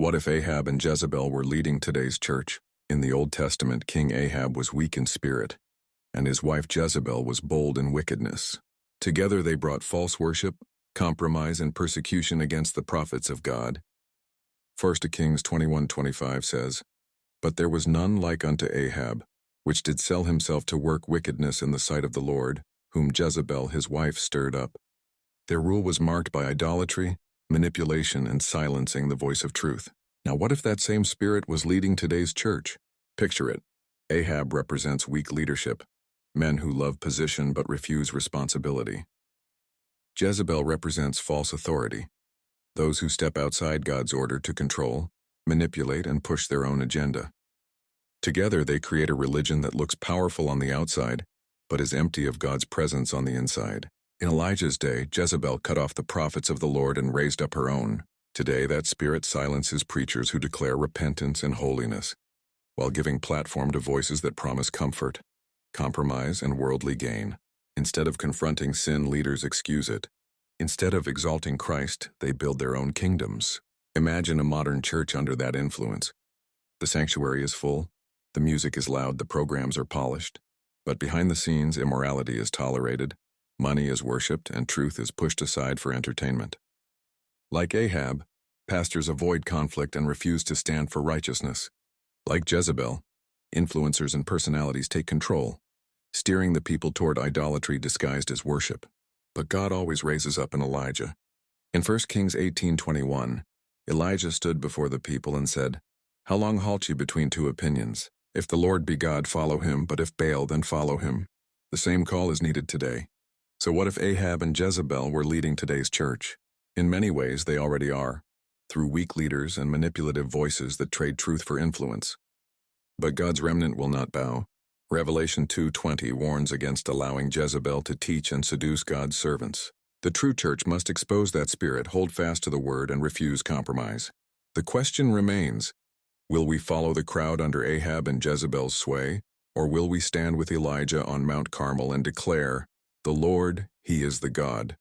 What if Ahab and Jezebel were leading today's church? In the Old Testament, King Ahab was weak in spirit, and his wife Jezebel was bold in wickedness. Together they brought false worship, compromise, and persecution against the prophets of God. 1 Kings 21:25 says, "But there was none like unto Ahab, which did sell himself to work wickedness in the sight of the Lord, whom Jezebel his wife stirred up." Their rule was marked by idolatry, manipulation, and silencing the voice of truth. Now what if that same spirit was leading today's church? Picture it. Ahab represents weak leadership, men who love position but refuse responsibility. Jezebel represents false authority, those who step outside God's order to control, manipulate, and push their own agenda. Together they create a religion that looks powerful on the outside, but is empty of God's presence on the inside. In Elijah's day, Jezebel cut off the prophets of the Lord and raised up her own. Today, that spirit silences preachers who declare repentance and holiness, while giving platform to voices that promise comfort, compromise, and worldly gain. Instead of confronting sin, leaders excuse it. Instead of exalting Christ, they build their own kingdoms. Imagine a modern church under that influence. The sanctuary is full, the music is loud, the programs are polished, but behind the scenes, immorality is tolerated, money is worshipped, and truth is pushed aside for entertainment. Like Ahab, pastors avoid conflict and refuse to stand for righteousness. Like Jezebel, influencers and personalities take control, steering the people toward idolatry disguised as worship. But God always raises up an Elijah. In 1 Kings 18:21, Elijah stood before the people and said, "How long halt you between two opinions? If the Lord be God, follow him, but if Baal, then follow him." The same call is needed today. So what if Ahab and Jezebel were leading today's church? In many ways, they already are, through weak leaders and manipulative voices that trade truth for influence. But God's remnant will not bow. Revelation 2:20 warns against allowing Jezebel to teach and seduce God's servants. The true church must expose that spirit, hold fast to the word, and refuse compromise. The question remains, will we follow the crowd under Ahab and Jezebel's sway, or will we stand with Elijah on Mount Carmel and declare, "The Lord, He is the God"?